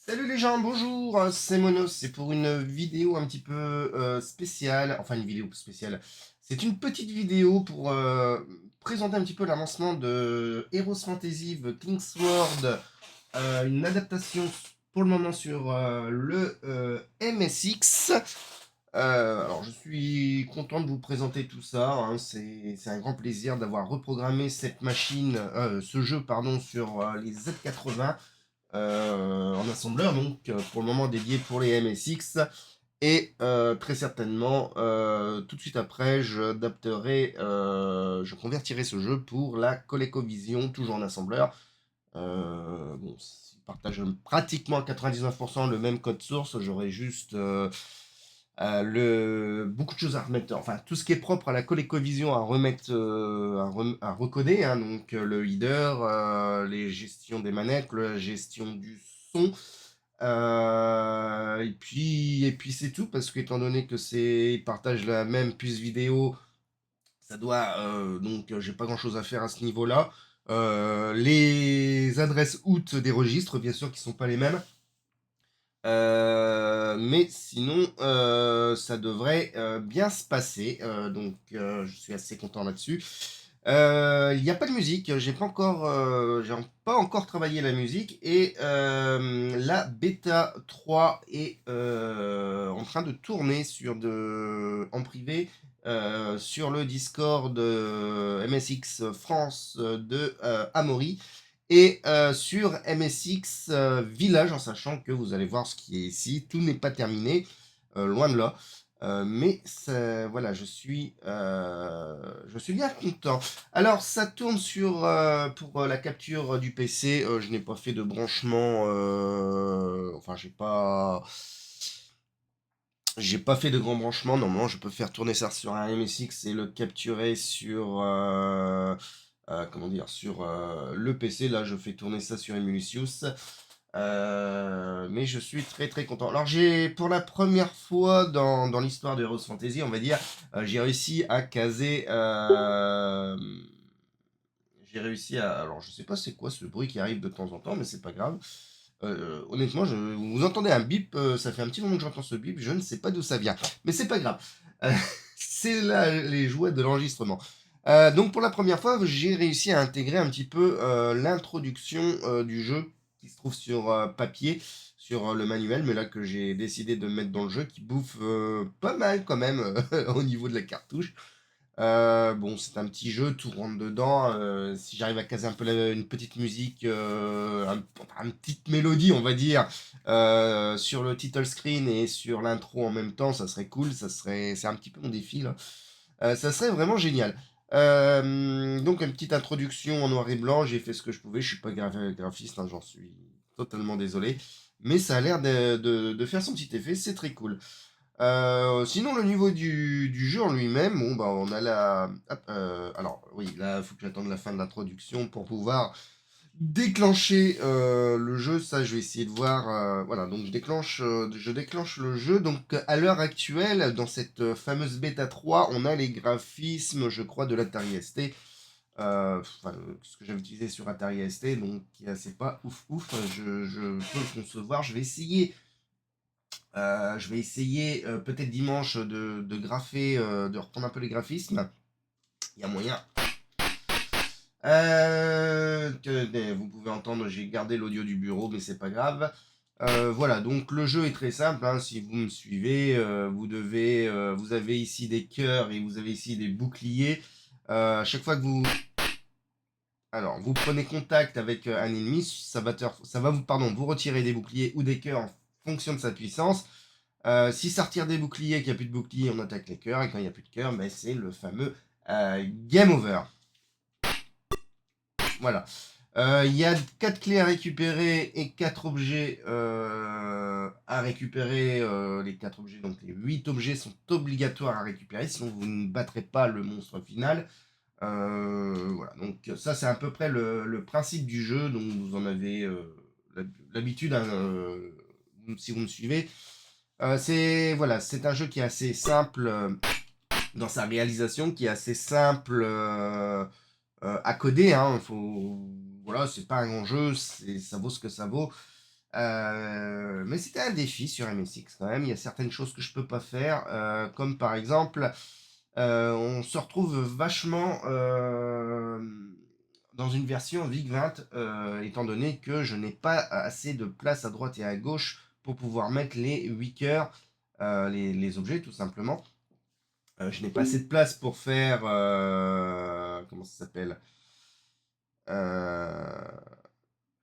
Salut les gens, bonjour, c'est Monos, c'est pour une vidéo un petit peu spéciale, enfin une vidéo spéciale. C'est une petite vidéo pour présenter un petit peu l'avancement de Heroes Fantasy The King's Sword, une adaptation pour le moment sur le MSX. Alors je suis content de vous présenter tout ça, hein. C'est un grand plaisir d'avoir reprogrammé cette machine, ce jeu pardon, sur les Z80 en assembleur, donc pour le moment dédié pour les MSX. Et très certainement, tout de suite après, je convertirai ce jeu pour la ColecoVision, toujours en assembleur. Bon, ils partagent pratiquement à 99% le même code source, j'aurais juste beaucoup de choses à remettre, enfin tout ce qui est propre à la ColecoVision à remettre, à recoder, hein, donc le header, les gestions des manettes, la gestion du son, et puis c'est tout, parce qu'étant donné que ils partagent la même puce vidéo, ça doit, donc j'ai pas grand chose à faire à ce niveau-là. Les adresses out des registres, bien sûr, qui sont pas les mêmes. Mais sinon, ça devrait bien se passer. Donc, je suis assez content là-dessus. Il n'y a pas de musique. J'ai pas encore travaillé la musique. Et la bêta 3 est en train de tourner en privé sur le Discord MSX France de Amaury et sur MSX Village, en sachant que vous allez voir ce qui est ici. Tout n'est pas terminé, loin de là. Mais voilà, je suis bien content. Alors, ça tourne pour la capture du PC. Je n'ai pas fait de branchement. Enfin, j'ai pas fait de grand branchement. Normalement, je peux faire tourner ça sur un MSX et le capturer sur, comment dire, sur le PC. Là, je fais tourner ça sur Emulisius. Mais je suis très très content. Alors, pour la première fois dans l'histoire de Heroes Fantasy, on va dire, j'ai réussi à caser. Alors, je sais pas c'est quoi ce bruit qui arrive de temps en temps, mais c'est pas grave. Honnêtement, vous entendez un bip, ça fait un petit moment que j'entends ce bip, je ne sais pas d'où ça vient, mais c'est pas grave. Euh, c'est là les joies de l'enregistrement. Donc pour la première fois, j'ai réussi à intégrer un petit peu l'introduction du jeu qui se trouve sur papier, sur le manuel, mais là que j'ai décidé de mettre dans le jeu, qui bouffe pas mal quand même au niveau de la cartouche. Bon, c'est un petit jeu, tout rentre dedans. Si j'arrive à caser un peu une petite musique, enfin, une petite mélodie, on va dire, sur le title screen et sur l'intro en même temps, ça serait cool. C'est un petit peu mon défi là. Ça serait vraiment génial. Donc une petite introduction en noir et blanc. J'ai fait ce que je pouvais. Je suis pas graphiste, hein, j'en suis totalement désolé. Mais ça a l'air de faire son petit effet. C'est très cool. Sinon, le niveau du jeu en lui-même, bon, bah, on a la. Hop, alors, oui, là, il faut que j'attende la fin de l'introduction pour pouvoir déclencher le jeu. Ça, je vais essayer de voir. Voilà, donc je déclenche le jeu. Donc, à l'heure actuelle, dans cette fameuse bêta 3, on a les graphismes, je crois, de l'Atari ST. Enfin, ce que j'avais utilisé sur Atari ST, donc c'est pas ouf ouf. Je peux le concevoir. Je vais essayer peut-être dimanche de graffer, de reprendre un peu les graphismes. Il y a moyen. Vous pouvez entendre, j'ai gardé l'audio du bureau, mais c'est pas grave. Voilà, donc le jeu est très simple, hein. Si vous me suivez, vous avez ici des cœurs et vous avez ici des boucliers. À chaque fois que vous prenez contact avec un ennemi, ça va vous retirer des boucliers ou des cœurs en fonction de sa puissance. Si ça retire des boucliers, qu'il n'y a plus de boucliers, on attaque les cœurs. Et quand il n'y a plus de cœurs, ben, c'est le fameux game over. Voilà. Il y a 4 clés à récupérer et 4 objets à récupérer. Les 4 objets, donc les 8 objets sont obligatoires à récupérer, sinon vous ne battrez pas le monstre final. Voilà, donc ça c'est à peu près le principe du jeu, donc vous en avez l'habitude, hein, si vous me suivez. C'est un jeu qui est assez simple dans sa réalisation, qui est assez simple à coder. Hein. Voilà, c'est pas un grand jeu, ça vaut ce que ça vaut. Mais c'était un défi sur MSX quand même. Il y a certaines choses que je peux pas faire, comme par exemple, on se retrouve vachement dans une version VIC-20, étant donné que je n'ai pas assez de place à droite et à gauche pour pouvoir mettre les 8 cœurs, les objets tout simplement. Je n'ai pas assez de place pour faire, comment ça s'appelle? Euh,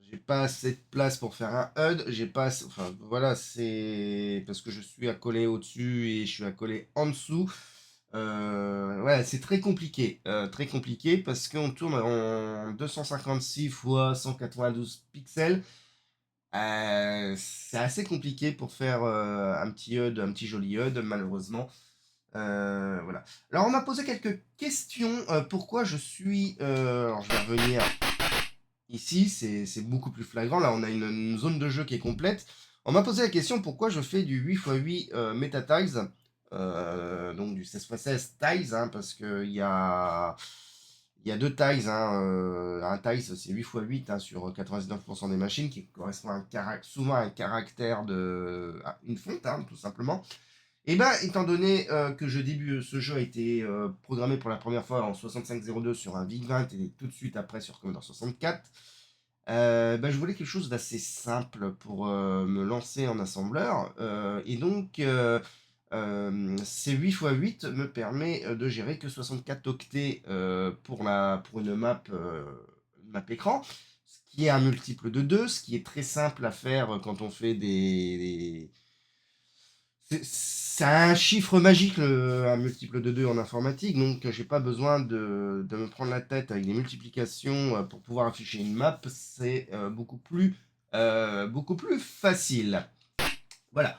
j'ai pas assez de place pour faire un HUD, j'ai pas enfin voilà, c'est parce que je suis accolé au-dessus et je suis accolé en dessous. Voilà, c'est très compliqué parce qu'on tourne en 256 x 192 pixels. C'est assez compliqué pour faire un petit HUD, un petit joli HUD, malheureusement. Voilà. Alors, on m'a posé quelques questions. Pourquoi je suis. Alors, je vais revenir ici, c'est beaucoup plus flagrant. Là, on a une zone de jeu qui est complète. On m'a posé la question pourquoi je fais du 8x8 MetaTiles, donc du 16x16 tiles, hein, parce il y a deux tiles. Hein, un tiles, c'est 8x8 hein, sur 99% des machines, qui correspond à souvent à un caractère à une fonte, hein, tout simplement. Et ben, étant donné que ce jeu a été programmé pour la première fois en 6502 sur un VIC-20 et tout de suite après sur Commodore 64, ben, je voulais quelque chose d'assez simple pour me lancer en assembleur. Et donc, ces 8x8 me permet de gérer que 64 octets pour une map écran, ce qui est un multiple de 2, ce qui est très simple à faire quand on fait c'est un chiffre magique, un multiple de 2 en informatique, donc j'ai pas besoin de me prendre la tête avec des multiplications pour pouvoir afficher une map, c'est beaucoup plus facile. Voilà.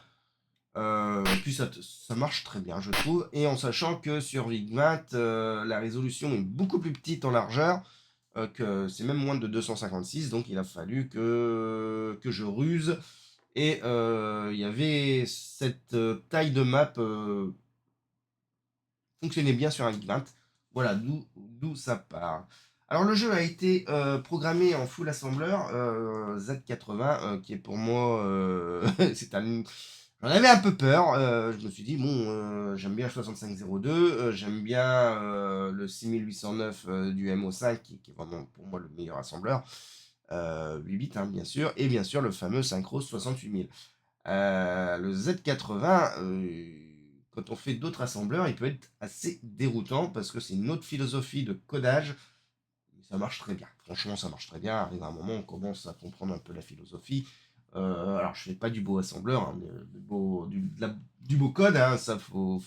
Puis ça marche très bien, je trouve, et en sachant que sur VIC-20, la résolution est beaucoup plus petite en largeur, que c'est même moins de 256, donc il a fallu que je ruse et il y avait cette taille de map fonctionnait bien sur un Geek20. Voilà, d'où ça part. Alors le jeu a été programmé en full assembler Z80, qui est pour moi, c'est un... J'en avais un peu peur. Je me suis dit, bon, j'aime bien le 6502, j'aime bien le 6809 du MO5, qui est vraiment pour moi le meilleur assembleur. 8 bits, hein, bien sûr, et bien sûr le fameux Synchro 68000. Le Z80, quand on fait d'autres assembleurs, il peut être assez déroutant parce que c'est une autre philosophie de codage. Ça marche très bien. Franchement, ça marche très bien. Arrive un moment, on commence à comprendre un peu la philosophie. Alors, je fais pas du beau assembleur, hein, mais du beau code, hein, ça faut.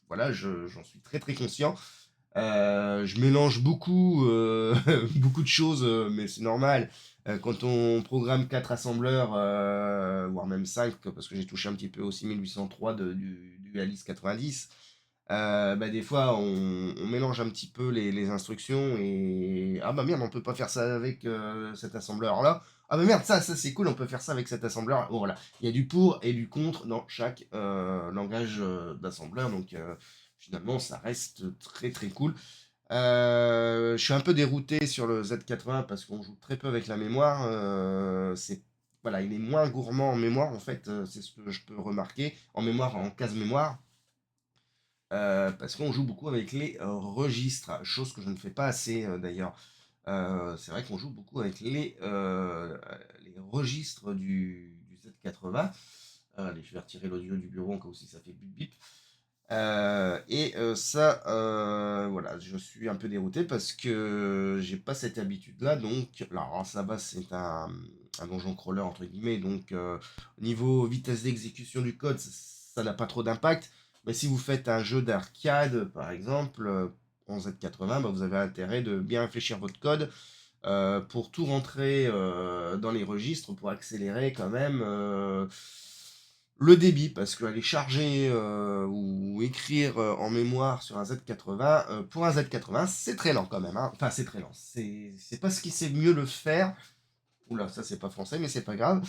Voilà, j'en suis très très conscient. Je mélange beaucoup, beaucoup de choses, mais c'est normal. Quand on programme 4 assembleurs, voire même 5, parce que j'ai touché un petit peu au 6803 du Alice 90, bah, des fois on mélange un petit peu les instructions et ah bah merde, on peut pas faire ça avec cet assembleur-là. Ah bah merde, ça c'est cool, on peut faire ça avec cet assembleur. Bon, voilà, il y a du pour et du contre dans chaque langage d'assembleur, donc finalement ça reste très très cool. Je suis un peu dérouté sur le Z80 parce qu'on joue très peu avec la mémoire. Voilà, il est moins gourmand en mémoire en fait, c'est ce que je peux remarquer en mémoire, en case mémoire, parce qu'on joue beaucoup avec les registres, chose que je ne fais pas assez d'ailleurs. C'est vrai qu'on joue beaucoup avec les registres du Z80. Allez, je vais retirer l'audio du bureau en cas où si ça fait bip bip. Ça, voilà, je suis un peu dérouté parce que j'ai pas cette habitude-là. Donc, alors ça va, c'est un donjon crawler entre guillemets. Donc, au niveau vitesse d'exécution du code, ça n'a pas trop d'impact. Mais si vous faites un jeu d'arcade, par exemple, en Z80, bah, vous avez intérêt de bien réfléchir votre code pour tout rentrer dans les registres pour accélérer quand même le débit, parce qu'aller charger ou écrire en mémoire sur un Z80, pour un Z80, c'est très lent quand même, hein. Enfin, c'est très lent. C'est pas ce qui sait mieux le faire. Oula, ça c'est pas français, mais c'est pas grave.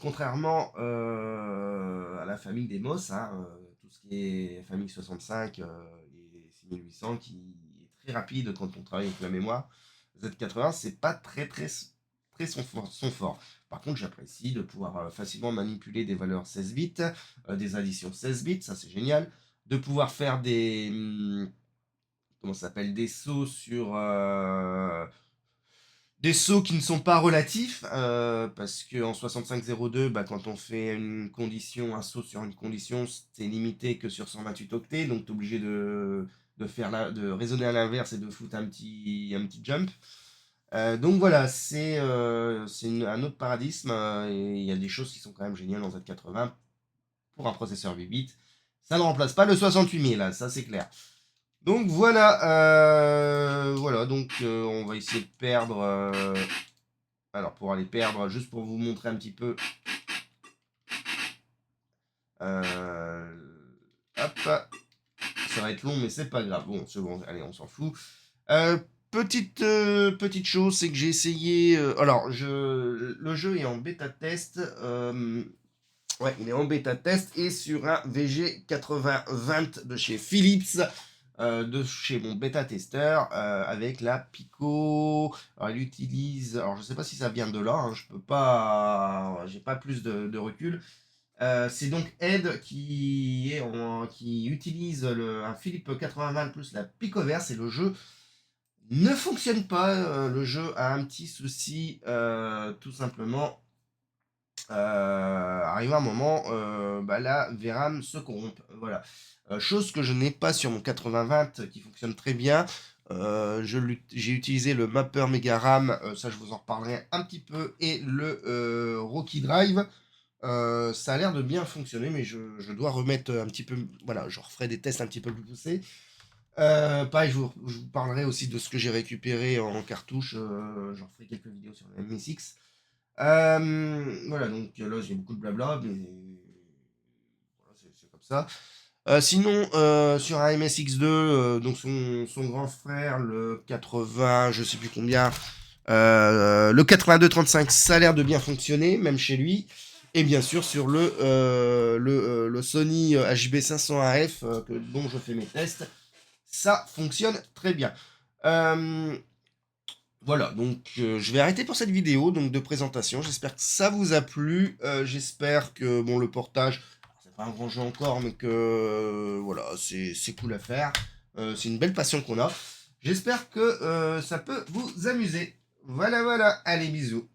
Contrairement à la famille des MOS, hein, tout ce qui est famille 65 et 6800, qui est très rapide quand on travaille avec la mémoire. Z80, c'est pas très très très sont forts. Par contre, j'apprécie de pouvoir facilement manipuler des valeurs 16 bits, des additions 16 bits, ça c'est génial. De pouvoir faire des, comment ça s'appelle, des sauts sur, des sauts qui ne sont pas relatifs, parce qu'en 6502, bah, quand on fait une condition, un saut sur une condition, c'est limité que sur 128 octets, donc tu es obligé de raisonner à l'inverse et de foutre un petit jump. Donc voilà, c'est un autre paradigme, et il y a des choses qui sont quand même géniales en Z80 pour un processeur 8 bits. Ça ne remplace pas le 68 000, ça c'est clair. Donc voilà, voilà, donc on va essayer de perdre. Alors pour aller perdre, juste pour vous montrer un petit peu. Hop, ça va être long, mais c'est pas grave. Bon, c'est bon, allez, on s'en fout. Petite chose, c'est que j'ai essayé. Alors, le jeu est en bêta test. Ouais, il est en bêta test et sur un VG 8020 de chez Philips, de chez mon bêta testeur, avec la Pico. Alors, elle utilise. Alors, je sais pas si ça vient de là, hein, je peux pas. J'ai pas plus de recul. C'est donc Ed qui utilise un Philips 8020 plus la Picoverse et le jeu ne fonctionne pas. Le jeu a un petit souci, tout simplement. Arrive un moment, bah, la VRAM se corrompt. Voilà. Chose que je n'ai pas sur mon 8020 qui fonctionne très bien. J'ai utilisé le Mapper Mega RAM, ça je vous en reparlerai un petit peu, et le Rocky Drive. Ça a l'air de bien fonctionner, mais je dois remettre un petit peu. Voilà, je referai des tests un petit peu plus poussés. Pareil, je vous parlerai aussi de ce que j'ai récupéré en cartouche. J'en ferai quelques vidéos sur le MSX. Voilà, donc là j'ai beaucoup de blabla, mais voilà, c'est comme ça. Sinon, sur un MSX2, donc son grand frère, le 80, je sais plus combien, le 8235, ça a l'air de bien fonctionner, même chez lui. Et bien sûr, sur le Sony HB 500AF, dont je fais mes tests, ça fonctionne très bien. Euh, voilà, donc je vais arrêter pour cette vidéo donc de présentation. J'espère que ça vous a plu. J'espère que bon, le portage, c'est pas un grand jeu encore, mais que voilà, c'est cool à faire. C'est une belle passion qu'on a. J'espère que ça peut vous amuser. Voilà, voilà. Allez, bisous.